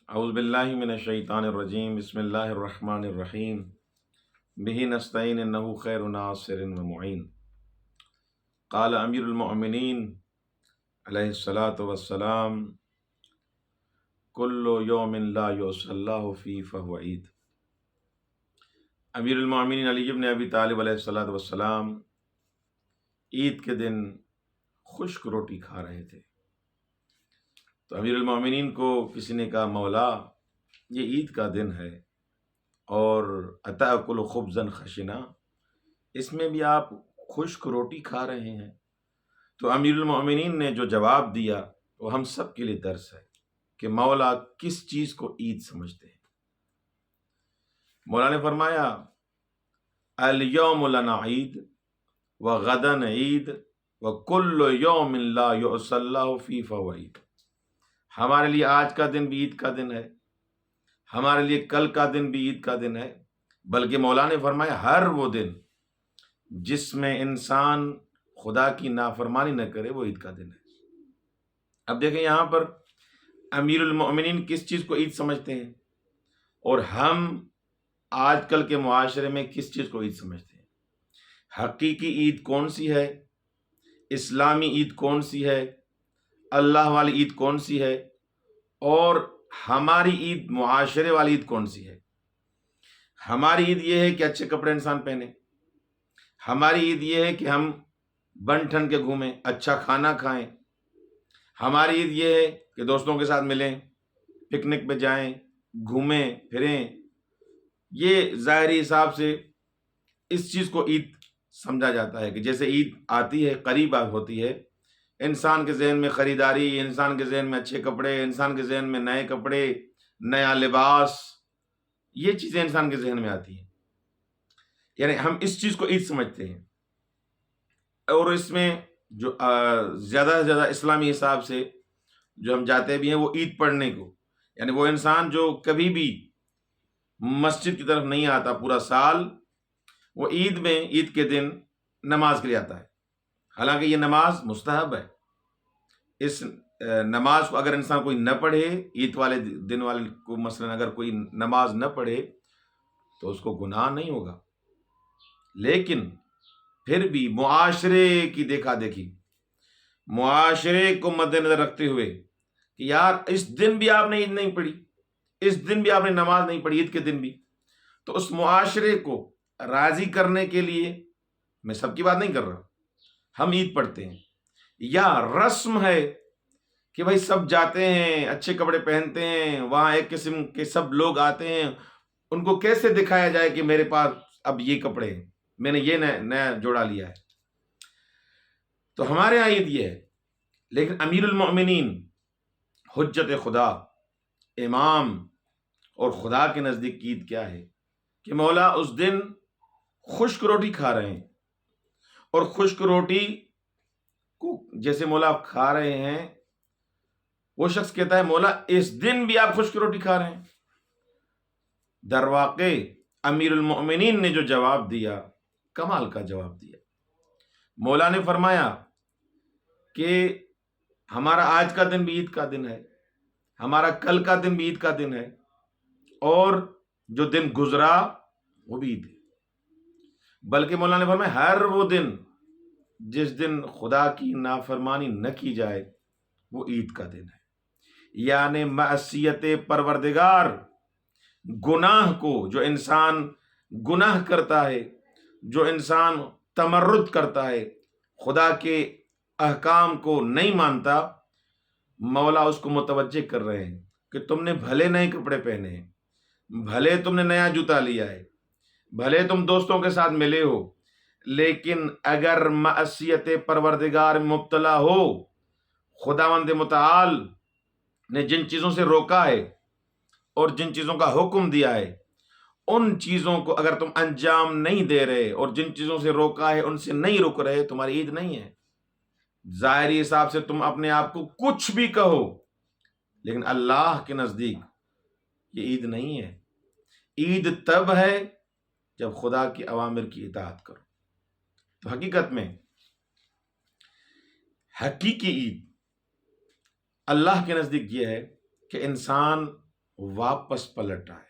اعوذ باللہ من الشیطان الرجیم بسم اللہ الرحمن الرحیم بہ نستعین انہ خیر ناصر و معین قال امیر المؤمنین علیہ الصلاۃ والسلام کل یوم لا یعصی اللہ فیہ فہو عید۔ امیر المؤمنین علی بن ابی طالب علیہ الصلاۃ والسلام عید کے دن خشک روٹی کھا رہے تھے، تو امیر المؤمنین کو کسی نے کہا مولا یہ عید کا دن ہے اور اتاکل خبزا خشنا، اس میں بھی آپ خشک روٹی کھا رہے ہیں۔ تو امیر المؤمنین نے جو جواب دیا وہ ہم سب کے لیے درس ہے کہ مولا کس چیز کو عید سمجھتے ہیں۔ مولا نے فرمایا الیوم لنا عید وغدن عید وکل یوم لا یعصی اللہ فیہ فہو عید۔ ہمارے لیے آج کا دن بھی عید کا دن ہے، ہمارے لیے کل کا دن بھی عید کا دن ہے، بلکہ مولا نے فرمایا ہر وہ دن جس میں انسان خدا کی نافرمانی نہ کرے وہ عید کا دن ہے۔ اب دیکھیں یہاں پر امیر المؤمنین کس چیز کو عید سمجھتے ہیں اور ہم آج کل کے معاشرے میں کس چیز کو عید سمجھتے ہیں۔ حقیقی عید کون سی ہے، اسلامی عید کون سی ہے، اللہ والی عید کون سی ہے، اور ہماری عید معاشرے والی عید کون سی ہے۔ ہماری عید یہ ہے کہ اچھے کپڑے انسان پہنے، ہماری عید یہ ہے کہ ہم بن ٹھن کے گھومیں، اچھا کھانا کھائیں، ہماری عید یہ ہے کہ دوستوں کے ساتھ ملیں، پکنک پہ جائیں، گھومیں پھریں۔ یہ ظاہری حساب سے اس چیز کو عید سمجھا جاتا ہے کہ جیسے عید آتی ہے، قریب ہوتی ہے، انسان کے ذہن میں خریداری، انسان کے ذہن میں اچھے کپڑے، انسان کے ذہن میں نئے کپڑے، نیا لباس، یہ چیزیں انسان کے ذہن میں آتی ہیں، یعنی ہم اس چیز کو عید سمجھتے ہیں۔ اور اس میں جو زیادہ سے زیادہ اسلامی حساب سے جو ہم جاتے بھی ہیں وہ عید پڑھنے کو، یعنی وہ انسان جو کبھی بھی مسجد کی طرف نہیں آتا پورا سال، وہ عید میں عید کے دن نماز کے لیے آتا ہے، حالانکہ یہ نماز مستحب ہے۔ اس نماز کو اگر انسان کوئی نہ پڑھے، عید والے دن والے کو مثلا اگر کوئی نماز نہ پڑھے تو اس کو گناہ نہیں ہوگا، لیکن پھر بھی معاشرے کی دیکھا دیکھی، معاشرے کو مد نظر رکھتے ہوئے کہ یار اس دن بھی آپ نے عید نہیں پڑھی، اس دن بھی آپ نے نماز نہیں پڑھی، عید کے دن بھی، تو اس معاشرے کو راضی کرنے کے لیے، میں سب کی بات نہیں کر رہا، ہم عید پڑھتے ہیں، یا رسم ہے کہ بھائی سب جاتے ہیں، اچھے کپڑے پہنتے ہیں، وہاں ایک قسم کے سب لوگ آتے ہیں، ان کو کیسے دکھایا جائے کہ میرے پاس اب یہ کپڑے ہیں، میں نے یہ نیا جوڑا لیا ہے۔ تو ہمارے یہاں عید یہ ہے، لیکن امیر المؤمنین حجت خدا، امام اور خدا کے نزدیک عید کیا ہے کہ مولا اس دن خشک روٹی کھا رہے ہیں، اور خشک روٹی کو جیسے مولا آپ کھا رہے ہیں، وہ شخص کہتا ہے مولا اس دن بھی آپ خشک روٹی کھا رہے ہیں۔ در واقع امیر المؤمنین نے جو جواب دیا، کمال کا جواب دیا۔ مولا نے فرمایا کہ ہمارا آج کا دن بھی عید کا دن ہے، ہمارا کل کا دن بھی عید کا دن ہے، اور جو دن گزرا وہ بھی عید ہے، بلکہ مولا نے فرمایا ہر وہ دن جس دن خدا کی نافرمانی نہ کی جائے وہ عید کا دن ہے، یعنی معصیت پروردگار، گناہ کو، جو انسان گناہ کرتا ہے، جو انسان تمرد کرتا ہے، خدا کے احکام کو نہیں مانتا، مولا اس کو متوجہ کر رہے ہیں کہ تم نے بھلے نئے کپڑے پہنے ہیں، بھلے تم نے نیا جوتا لیا ہے، بھلے تم دوستوں کے ساتھ ملے ہو، لیکن اگر معصیت پروردگار میں مبتلا ہو، خداوند متعال نے جن چیزوں سے روکا ہے اور جن چیزوں کا حکم دیا ہے، ان چیزوں کو اگر تم انجام نہیں دے رہے اور جن چیزوں سے روکا ہے ان سے نہیں رک رہے، تمہاری عید نہیں ہے۔ ظاہری حساب سے تم اپنے آپ کو کچھ بھی کہو، لیکن اللہ کے نزدیک یہ عید نہیں ہے۔ عید تب ہے جب خدا کی اوامر کی اطاعت کرو۔ تو حقیقت میں حقیقی عید اللہ کے نزدیک یہ ہے کہ انسان واپس پلٹ آئے،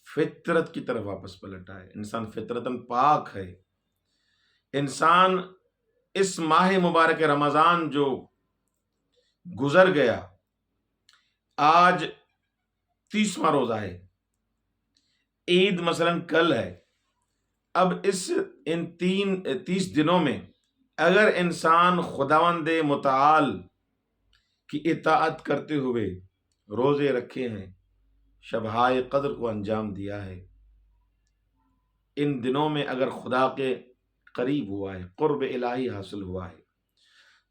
فطرت کی طرف واپس پلٹ آئے۔ انسان فطرتاً پاک ہے۔ انسان اس ماہ مبارک رمضان جو گزر گیا، آج 30واں روزہ ہے، عید مثلاً کل ہے، اب ان 30 دنوں میں اگر انسان خداوند متعال کی اطاعت کرتے ہوئے روزے رکھے ہیں، شبہائے قدر کو انجام دیا ہے، ان دنوں میں اگر خدا کے قریب ہوا ہے، قرب الہی حاصل ہوا ہے،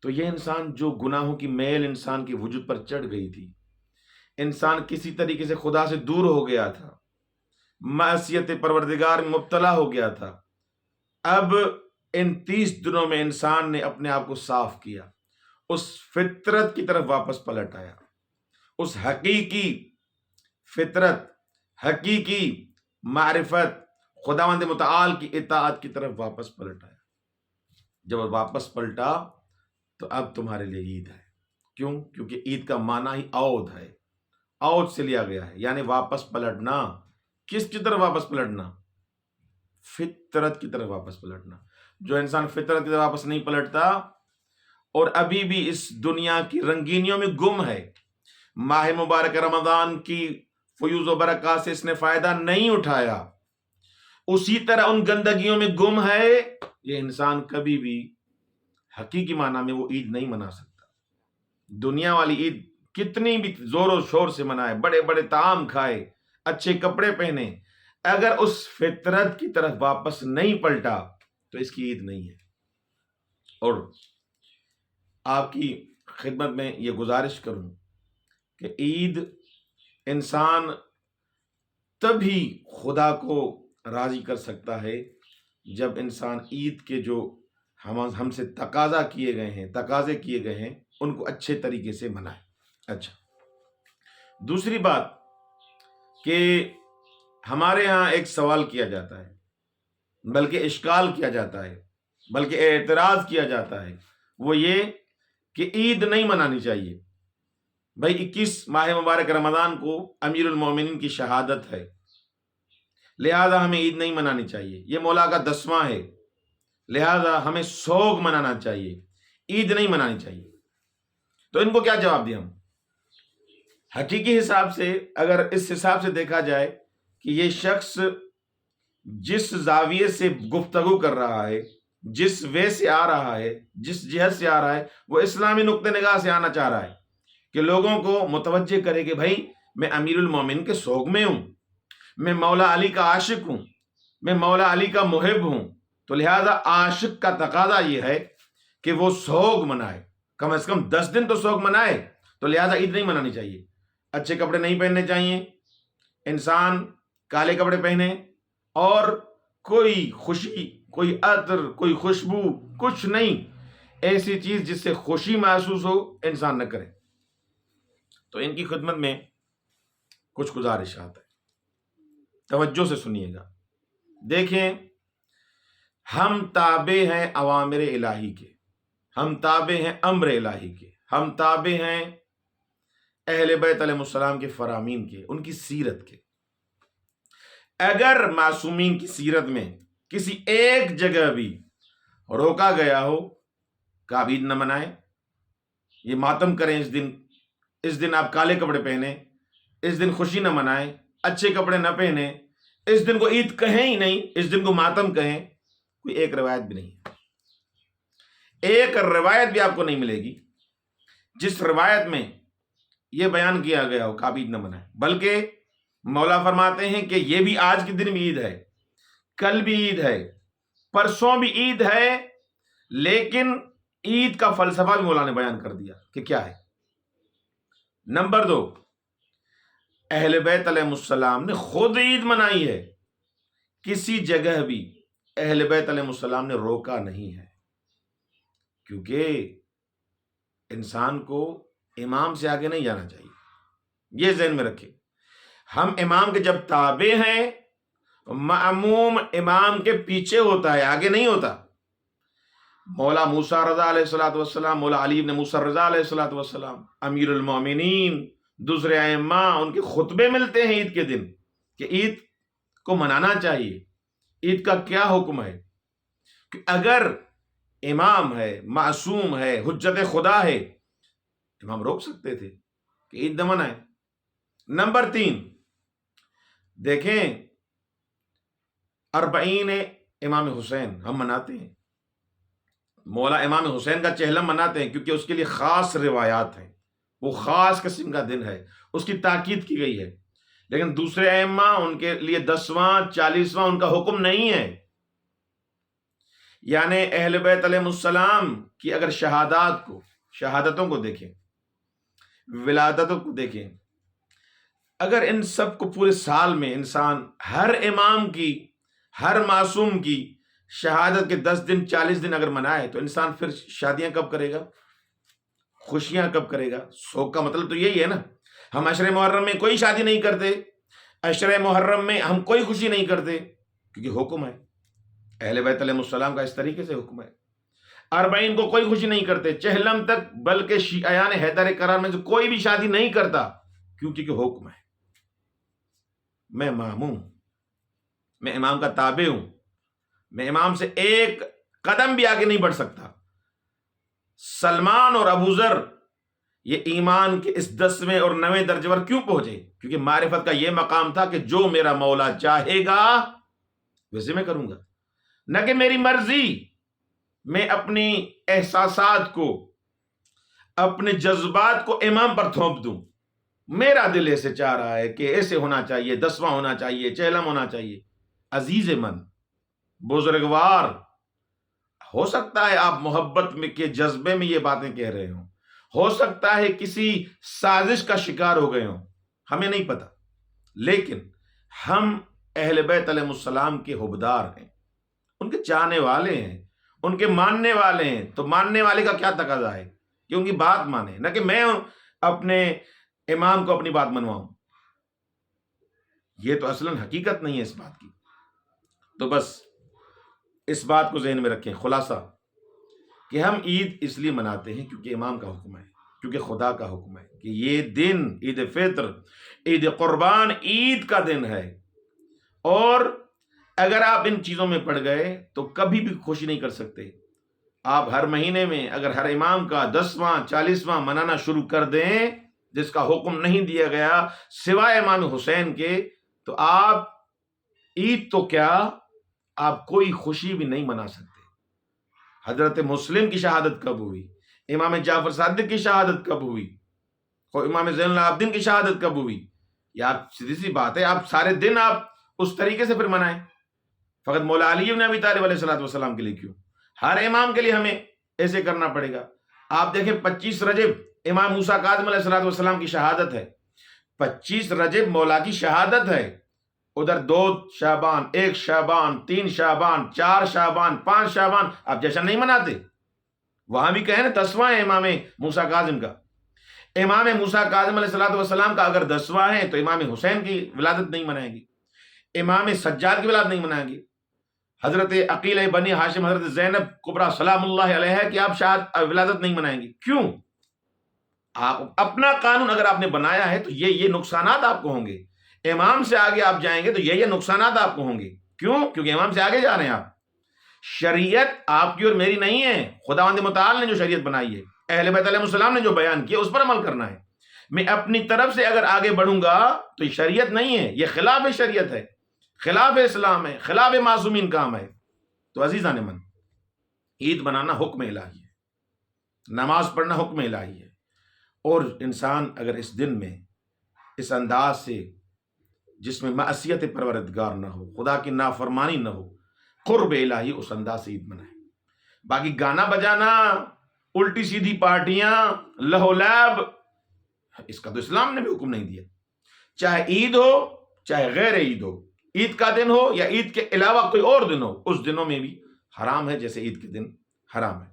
تو یہ انسان جو گناہوں کی میل انسان کے وجود پر چڑھ گئی تھی، انسان کسی طریقے سے خدا سے دور ہو گیا تھا، معصیت پروردگار میں مبتلا ہو گیا تھا، اب ان 30 دنوں میں انسان نے اپنے آپ کو صاف کیا، اس فطرت کی طرف واپس پلٹ آیا، اس حقیقی فطرت، حقیقی معرفت، خداوند متعال کی اطاعت کی طرف واپس پلٹ آیا۔ جب واپس پلٹا تو اب تمہارے لیے عید ہے۔ کیوں؟ کیونکہ عید کا معنی ہی عود ہے، عود سے لیا گیا ہے، یعنی واپس پلٹنا۔ کس کی طرف واپس پلٹنا؟ فطرت کی طرف واپس پلٹنا۔ جو انسان فطرت کی طرف واپس نہیں پلٹتا اور ابھی بھی اس دنیا کی رنگینیوں میں گم ہے، ماہ مبارک رمضان کی فیوز و برکات سے اس نے فائدہ نہیں اٹھایا، اسی طرح ان گندگیوں میں گم ہے، یہ انسان کبھی بھی حقیقی معنی میں وہ عید نہیں منا سکتا۔ دنیا والی عید کتنی بھی زور و شور سے منائے، بڑے بڑے طعام کھائے، اچھے کپڑے پہنے، اگر اس فطرت کی طرف واپس نہیں پلٹا تو اس کی عید نہیں ہے۔ اور آپ کی خدمت میں یہ گزارش کروں کہ عید انسان تبھی خدا کو راضی کر سکتا ہے جب انسان عید کے جو ہم سے تقاضے کیے گئے ہیں ان کو اچھے طریقے سے منائے۔ اچھا، دوسری بات کہ ہمارے ہاں ایک سوال کیا جاتا ہے، بلکہ اشکال کیا جاتا ہے، بلکہ اعتراض کیا جاتا ہے، وہ یہ کہ عید نہیں منانی چاہیے۔ بھائی 21 ماہ مبارک رمضان کو امیر المومنین کی شہادت ہے، لہذا ہمیں عید نہیں منانی چاہیے، یہ مولا کا 10واں ہے، لہذا ہمیں سوگ منانا چاہیے، عید نہیں منانی چاہیے۔ تو ان کو کیا جواب دیں ہم؟ حقیقی حساب سے اگر اس حساب سے دیکھا جائے کہ یہ شخص جس زاویے سے گفتگو کر رہا ہے، جس وے سے آ رہا ہے، جس جہت سے آ رہا ہے، وہ اسلامی نقطہ نگاہ سے آنا چاہ رہا ہے کہ لوگوں کو متوجہ کرے کہ بھائی میں امیر المومنین کے سوگ میں ہوں، میں مولا علی کا عاشق ہوں، میں مولا علی کا محب ہوں، تو لہذا عاشق کا تقاضا یہ ہے کہ وہ سوگ منائے، کم از کم 10 دن تو سوگ منائے، تو لہذا عید نہیں منانی چاہیے، اچھے کپڑے نہیں پہننے چاہیے، انسان کالے کپڑے پہنے اور کوئی خوشی، کوئی عطر، کوئی خوشبو، کچھ نہیں، ایسی چیز جس سے خوشی محسوس ہو انسان نہ کرے۔ تو ان کی خدمت میں کچھ گزارشات ہیں، توجہ سے سنیے گا۔ دیکھیں، ہم تابع ہیں اوامر الہی کے، ہم تابع ہیں امر الہی کے، ہم تابع ہیں اہل بیت علیہ السلام کے فرامین کے، ان کی سیرت کے۔ اگر معصومین کی سیرت میں کسی ایک جگہ بھی روکا گیا ہو کہ آپ عید نہ منائیں، یہ ماتم کریں، اس دن آپ کالے کپڑے پہنیں، اس دن خوشی نہ منائیں، اچھے کپڑے نہ پہنیں، اس دن کو عید کہیں ہی نہیں، اس دن کو ماتم کہیں، کوئی ایک روایت بھی نہیں ہے، ایک روایت بھی آپ کو نہیں ملے گی جس روایت میں یہ بیان کیا گیا ہو کہ آپ عید نہ منائیں۔ بلکہ مولا فرماتے ہیں کہ یہ بھی آج کے دن بھی عید ہے، کل بھی عید ہے، پرسوں بھی عید ہے، لیکن عید کا فلسفہ بھی مولا نے بیان کر دیا کہ کیا ہے۔ نمبر 2، اہل بیت علیہ السلام نے خود عید منائی ہے، کسی جگہ بھی اہل بیت علیہ السلام نے روکا نہیں ہے، کیونکہ انسان کو امام سے آگے نہیں جانا چاہیے، یہ ذہن میں رکھے۔ ہم امام کے جب تابع ہیں، مأموم امام کے پیچھے ہوتا ہے، آگے نہیں ہوتا۔ مولا موسیٰ رضا علیہ الصلوۃ والسلام، مولا علی بن موسیٰ رضا علیہ الصلوۃ والسلام، امیر المومنین دوسرے ائمہ ان کے خطبے ملتے ہیں عید کے دن کہ عید کو منانا چاہیے، عید کا کیا حکم ہے، کہ اگر امام ہے، معصوم ہے، حجت خدا ہے، امام روک سکتے تھے کہ عید نہ منائے۔ نمبر 3، دیکھیں اربعین امام حسین ہم مناتے ہیں، مولا امام حسین کا چہلم مناتے ہیں کیونکہ اس کے لیے خاص روایات ہیں، وہ خاص قسم کا دن ہے، اس کی تاکید کی گئی ہے۔ لیکن دوسرے ائمہ ان کے لیے 10واں 40واں ان کا حکم نہیں ہے۔ یعنی اہل بیت علیہ السلام کی اگر شہادتوں کو دیکھیں، ولادتوں کو دیکھیں، اگر ان سب کو پورے سال میں انسان ہر امام کی، ہر معصوم کی شہادت کے 10 دن 40 دن اگر منائے تو انسان پھر شادیاں کب کرے گا، خوشیاں کب کرے گا؟ سوگ کا مطلب تو یہی ہے نا۔ ہم عشر محرم میں کوئی شادی نہیں کرتے، عشر محرم میں ہم کوئی خوشی نہیں کرتے، کیونکہ حکم ہے اہل بیت علیہ السلام کا، اس طریقے سے حکم ہے۔ اربعین کو کوئی خوشی نہیں کرتے، چہلم تک بلکہ شیعیان حیدر کرار میں سے کوئی بھی شادی نہیں کرتا، کیونکہ حکم ہے۔ میں ماموں، میں امام کا تابع ہوں، میں امام سے ایک قدم بھی آگے نہیں بڑھ سکتا۔ سلمان اور ابو ذر یہ ایمان کے اس 10ویں اور 9ویں درجے پر کیوں پہنچے؟ کیونکہ معرفت کا یہ مقام تھا کہ جو میرا مولا چاہے گا ویسے میں کروں گا، نہ کہ میری مرضی، میں اپنی احساسات کو، اپنے جذبات کو امام پر تھوپ دوں۔ میرا دل ایسے چاہ رہا ہے کہ ایسے ہونا چاہیے، 10واں ہونا چاہیے، چہلم ہونا چاہیے۔ عزیز من، بزرگوار، ہو سکتا ہے آپ محبت میں کے جذبے میں یہ باتیں کہہ رہے ہوں، ہو سکتا ہے کسی سازش کا شکار ہو گئے ہوں، ہمیں نہیں پتا، لیکن ہم اہل بیت علیہ السلام کے حبدار ہیں، ان کے چاہنے والے ہیں، ان کے ماننے والے ہیں۔ تو ماننے والے کا کیا تقاضا ہے کہ ان کی بات مانے، نہ کہ میں اپنے امام کو اپنی بات منواؤں۔ یہ تو اصلاً حقیقت نہیں ہے اس بات کی۔ تو بس اس بات کو ذہن میں رکھیں، خلاصہ کہ ہم عید اس لیے مناتے ہیں کیونکہ امام کا حکم ہے، کیونکہ خدا کا حکم ہے کہ یہ دن عید فطر، عید قربان، عید کا دن ہے۔ اور اگر آپ ان چیزوں میں پڑ گئے تو کبھی بھی خوشی نہیں کر سکتے۔ آپ ہر مہینے میں اگر ہر امام کا 10واں 40واں منانا شروع کر دیں جس کا حکم نہیں دیا گیا سوائے امام حسین کے، تو آپ عید تو کیا، آپ کوئی خوشی بھی نہیں منا سکتے۔ حضرت مسلم کی شہادت کب ہوئی؟ امام جعفر صادق کی شہادت کب ہوئی؟ اور امام زین العابدین کی شہادت کب ہوئی؟ یہ آپ سیدھی سی بات ہے، آپ سارے دن آپ اس طریقے سے پھر منائیں۔ فقط مولا علی بن ابی طالب علیہ السلام کے لیے کیوں؟ ہر امام کے لیے ہمیں ایسے کرنا پڑے گا۔ آپ دیکھیں 25 رجب امام موسیٰ کاظم علیہ السلام کی شہادت ہے، 25 رجب مولا کی شہادت ہے۔ ادھر 2 شعبان، 1 شعبان، 3 شعبان، 4 شعبان، 5 شعبان، آپ جشن نہیں مناتے۔ وہاں بھی کہیں نا 10واں ہے امام موسیٰ کاظم کا۔ امام موسیٰ کاظم علیہ السلام کا اگر 10واں ہے تو امام حسین کی ولادت نہیں منائیں گی، امام سجاد کی ولادت نہیں منائیں گی، حضرت عقیل بنی ہاشم حضرت زینب کبریٰ سلام اللہ علیہ کی آپ ولادت نہیں منائیں گی۔ کیوں؟ آپ اپنا قانون اگر آپ نے بنایا ہے تو یہ نقصانات آپ کو ہوں گے۔ امام سے آگے آپ جائیں گے تو یہ نقصانات آپ کو ہوں گے۔ کیوں؟ کیونکہ امام سے آگے جا رہے ہیں آپ۔ شریعت آپ کی اور میری نہیں ہے، خداوند متعال نے جو شریعت بنائی ہے، اہل بیت علیہ السلام نے جو بیان کیا اس پر عمل کرنا ہے۔ میں اپنی طرف سے اگر آگے بڑھوں گا تو یہ شریعت نہیں ہے، یہ خلاف شریعت ہے، خلاف اسلام ہے، خلاف معصومین کام ہے۔ تو عزیزان من، عید منانا حکم الہی ہے، نماز پڑھنا حکم الہی ہے، اور انسان اگر اس دن میں اس انداز سے جس میں معصیت پروردگار نہ ہو، خدا کی نافرمانی نہ ہو، قرب الہی، اس انداز سے عید منائے۔ باقی گانا بجانا، الٹی سیدھی پارٹیاں، لہو لعب، اس کا تو اسلام نے بھی حکم نہیں دیا۔ چاہے عید ہو چاہے غیر عید ہو، عید کا دن ہو یا عید کے علاوہ کوئی اور دن ہو، اس دنوں میں بھی حرام ہے جیسے عید کے دن حرام ہے۔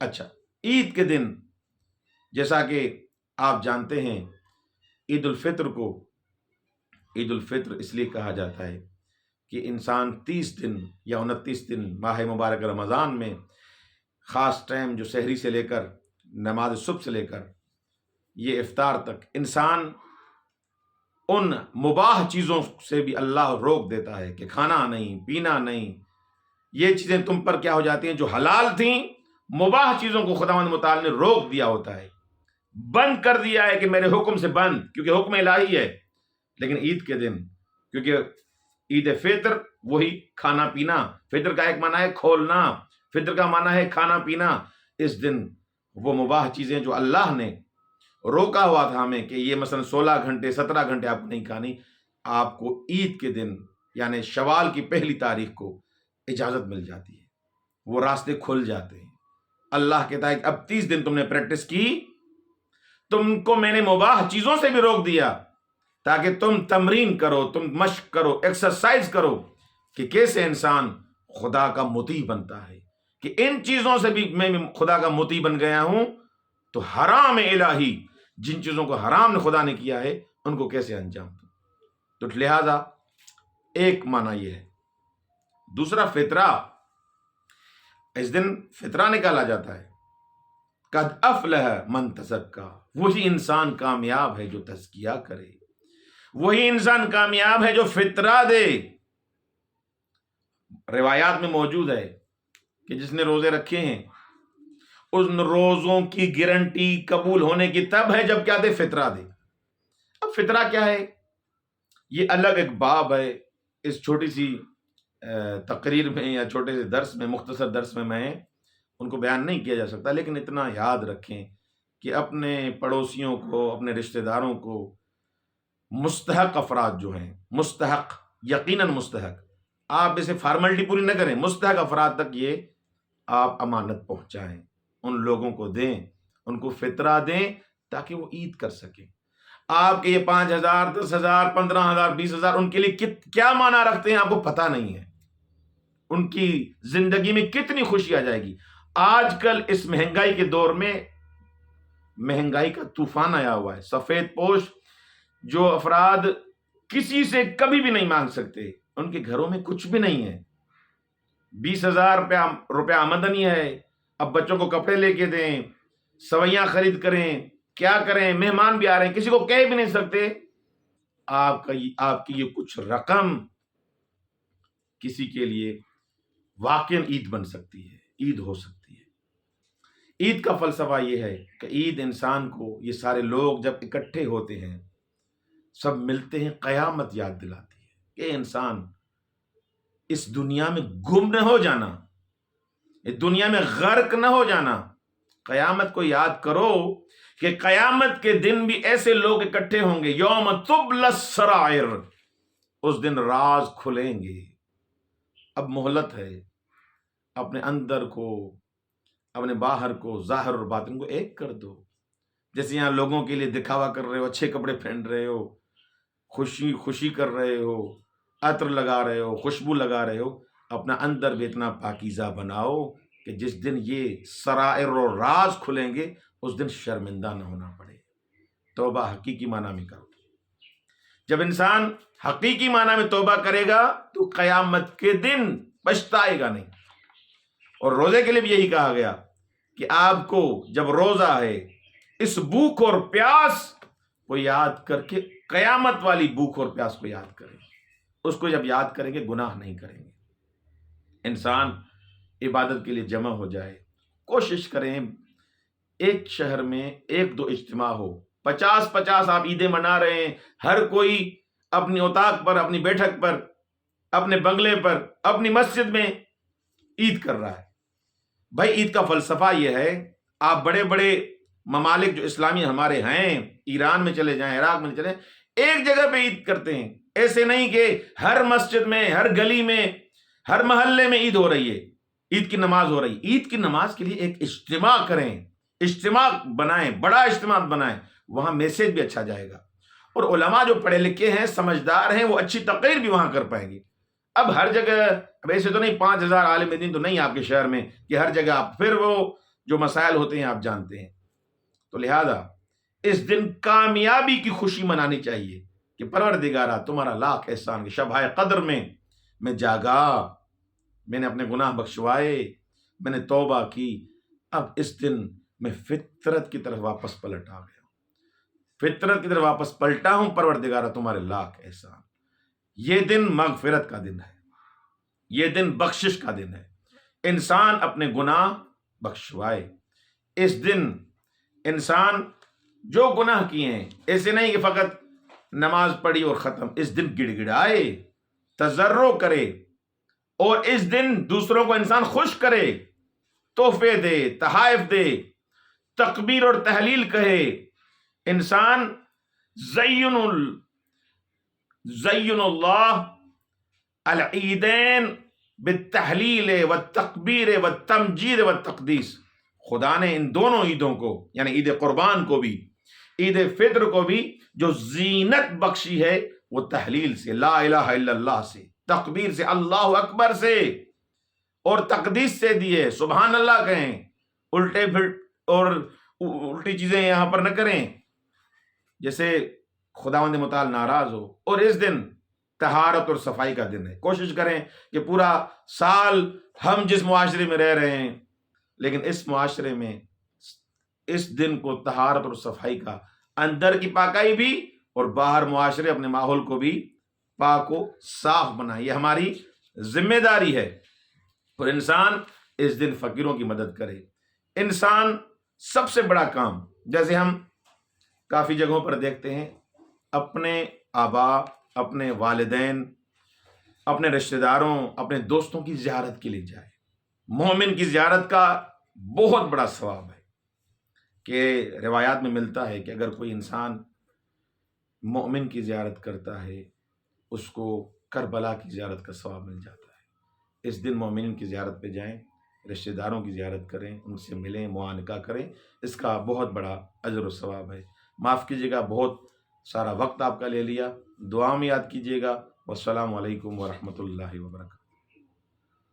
اچھا، عید کے دن جیسا کہ آپ جانتے ہیں عید الفطر کو عید الفطر اس لیے کہا جاتا ہے کہ انسان 30 دن یا 29 دن ماہ مبارک رمضان میں خاص ٹائم جو سحری سے لے کر نماز صبح سے لے کر یہ افطار تک انسان ان مباح چیزوں سے بھی اللہ روک دیتا ہے کہ کھانا نہیں، پینا نہیں، یہ چیزیں تم پر کیا ہو جاتی ہیں جو حلال تھیں، مباح چیزوں کو خداوند متعال نے روک دیا ہوتا ہے، بند کر دیا ہے کہ میرے حکم سے بند، کیونکہ حکم الہی ہے۔ لیکن عید کے دن، کیونکہ عید فطر وہی کھانا پینا، فطر کا ایک معنی ہے کھولنا، فطر کا معنی ہے کھانا پینا، اس دن وہ مباح چیزیں جو اللہ نے روکا ہوا تھا ہمیں کہ یہ مثلا 16 گھنٹے 17 گھنٹے آپ کو نہیں کھانی، آپ کو عید کے دن یعنی شوال کی پہلی تاریخ کو اجازت مل جاتی ہے، وہ راستے کھل جاتے ہیں۔ اللہ کہتا ہے کہ اب 30 دن تم نے پریکٹس کی، تم کو میں نے مباح چیزوں سے بھی روک دیا تاکہ تم تمرین کرو، تم مشق کرو، ایکسرسائز کرو کہ کیسے انسان خدا کا مطیع بنتا ہے، کہ ان چیزوں سے بھی میں خدا کا مطیع بن گیا ہوں تو حرام الہی، جن چیزوں کو حرام نے خدا نے کیا ہے ان کو کیسے انجام دوں۔ تو لہذا ایک معنی یہ ہے۔ دوسرا فطرہ، اس دن فطرہ نکالا جاتا ہے۔ قد افلح من تزکا، وہی انسان کامیاب ہے جو تزکیہ کرے، وہی انسان کامیاب ہے جو فطرہ دے۔ روایات میں موجود ہے کہ جس نے روزے رکھے ہیں ان روزوں کی گارنٹی قبول ہونے کی تب ہے جب کیا دے، فطرہ دے۔ اب فطرہ کیا ہے، یہ الگ ایک باب ہے، اس چھوٹی سی تقریر میں یا چھوٹے سے درس میں، مختصر درس میں ان کو بیان نہیں کیا جا سکتا، لیکن اتنا یاد رکھیں کہ اپنے پڑوسیوں کو، اپنے رشتہ داروں کو، مستحق افراد جو ہیں، مستحق، یقیناً مستحق، آپ اسے فارملٹی پوری نہ کریں، مستحق افراد تک یہ آپ امانت پہنچائیں، ان لوگوں کو دیں، ان کو فطرہ دیں تاکہ وہ عید کر سکیں۔ آپ کے یہ 5,000 10,000 15,000 20,000 ان کے لیے کیا معنی رکھتے ہیں آپ کو پتہ نہیں ہے، ان کی زندگی میں کتنی خوشی آ جائے گی۔ آج کل اس مہنگائی کے دور میں مہنگائی کا طوفان آیا ہوا ہے، سفید پوش جو افراد کسی سے کبھی بھی نہیں مانگ سکتے، ان کے گھروں میں کچھ بھی نہیں ہے، 20,000 روپیہ آمدنی ہے، اب بچوں کو کپڑے لے کے دیں، سوئیاں خرید کریں، کیا کریں، مہمان بھی آ رہے ہیں، کسی کو کہہ بھی نہیں سکتے۔ آپ کی یہ کچھ رقم کسی کے لیے واقعاً عید بن سکتی ہے، عید ہو سکتی ہے۔ عید کا فلسفہ یہ ہے کہ عید انسان کو، یہ سارے لوگ جب اکٹھے ہوتے ہیں، سب ملتے ہیں، قیامت یاد دلاتی ہے کہ انسان اس دنیا میں گم نہ ہو جانا، اس دنیا میں غرق نہ ہو جانا، قیامت کو یاد کرو کہ قیامت کے دن بھی ایسے لوگ اکٹھے ہوں گے، یوم تبلی السرائر، اس دن راز کھلیں گے۔ اب مہلت ہے، اپنے اندر کو، اپنے باہر کو، ظاہر اور باطن کو ایک کر دو۔ جیسے یہاں لوگوں کے لیے دکھاوا کر رہے ہو، اچھے کپڑے پہن رہے ہو، خوشی کر رہے ہو، عطر لگا رہے ہو، خوشبو لگا رہے ہو، اپنا اندر بھی اتنا پاکیزہ بناؤ کہ جس دن یہ سرائر اور راز کھلیں گے اس دن شرمندہ نہ ہونا پڑے۔ توبہ حقیقی معنی میں کرو۔ جب انسان حقیقی معنی میں توبہ کرے گا تو قیامت کے دن پچھتائے گا نہیں۔ اور روزے کے لیے بھی یہی کہا گیا کہ آپ کو جب روزہ ہے، اس بھوک اور پیاس کو یاد کر کے، قیامت والی بھوک اور پیاس کو یاد کریں، اس کو جب یاد کریں گے گناہ نہیں کریں گے۔ انسان عبادت کے لیے جمع ہو جائے، کوشش کریں ایک شہر میں 1-2 اجتماع ہو، 50 آپ عیدیں منا رہے ہیں، ہر کوئی اپنی اوطاق پر، اپنی بیٹھک پر، اپنے بنگلے پر، اپنی مسجد میں عید کر رہا ہے۔ بھائی عید کا فلسفہ یہ ہے، آپ بڑے بڑے ممالک جو اسلامی ہمارے ہیں، ایران میں چلے جائیں، عراق میں چلے جائیں، ایک جگہ پہ عید کرتے ہیں۔ ایسے نہیں کہ ہر مسجد میں، ہر گلی میں، ہر محلے میں عید ہو رہی ہے، عید کی نماز ہو رہی ہے۔ عید کی نماز کے لیے ایک اجتماع کریں، اجتماع بنائیں، بڑا اجتماع بنائیں، وہاں میسج بھی اچھا جائے گا، اور علماء جو پڑھے لکھے ہیں، سمجھدار ہیں، وہ اچھی تقریر بھی وہاں کر پائیں گے۔ اب ہر جگہ، اب ایسے تو نہیں 5,000 عالم دین تو نہیں آپ کے شہر میں کہ ہر جگہ آپ، پھر وہ جو مسائل ہوتے ہیں آپ جانتے ہیں۔ تو لہذا اس دن کامیابی کی خوشی منانی چاہیے کہ پروردگارہ تمہارا لاکھ احسان، کہ شب قدر میں جاگا، میں نے اپنے گناہ بخشوائے، میں نے توبہ کی، اب اس دن میں فطرت کی طرف واپس پلٹ آ گیا، فطرت کی طرف واپس پلٹا ہوں، پروردگارہ تمہارے لاکھ احسان۔ یہ دن مغفرت کا دن ہے، یہ دن بخشش کا دن ہے، انسان اپنے گناہ بخشوائے۔ اس دن انسان جو گناہ کیے ہیں، ایسے نہیں کہ فقط نماز پڑھی اور ختم، اس دن گڑ گڑائے، تضرع کرے، اور اس دن دوسروں کو انسان خوش کرے، تحفے دے، تحائف دے، تکبیر اور تحلیل کہے۔ انسان زین اللہ العیدین بالتحلیل والتکبیر والتمجید والتقدیس۔ خدا نے ان دونوں عیدوں کو، یعنی عید قربان کو بھی، عید فطر کو بھی، جو زینت بخشی ہے وہ تحلیل سے، لا الہ الا اللہ سے، تکبیر سے، اللہ اکبر سے، اور تقدیس سے دی ہے۔ سبحان اللہ کہیں، الٹی چیزیں یہاں پر نہ کریں جیسے خداوند متعال ناراض ہو۔ اور اس دن طہارت اور صفائی کا دن ہے۔ کوشش کریں کہ پورا سال ہم جس معاشرے میں رہ رہے ہیں، لیکن اس معاشرے میں اس دن کو طہارت اور صفائی کا، اندر کی پاکائی بھی اور باہر معاشرے اپنے ماحول کو بھی پاک و صاف بنائے، یہ ہماری ذمہ داری ہے۔ اور انسان اس دن فقیروں کی مدد کرے۔ انسان سب سے بڑا کام، جیسے ہم کافی جگہوں پر دیکھتے ہیں، اپنے آباء، اپنے والدین، اپنے رشتہ داروں، اپنے دوستوں کی زیارت کے لیے جائے۔ مومن کی زیارت کا بہت بڑا ثواب ہے، کہ روایات میں ملتا ہے کہ اگر کوئی انسان مومن کی زیارت کرتا ہے، اس کو کربلا کی زیارت کا ثواب مل جاتا ہے۔ اس دن مومنین کی زیارت پہ جائیں، رشتہ داروں کی زیارت کریں، ان سے ملیں، معانقہ کریں، اس کا بہت بڑا اجر و ثواب ہے۔ معاف کیجیے گا، بہت سارا وقت آپ کا لے لیا، دعا میں یاد کیجیے گا۔ والسلام علیکم ورحمۃ اللہ وبرکاتہ۔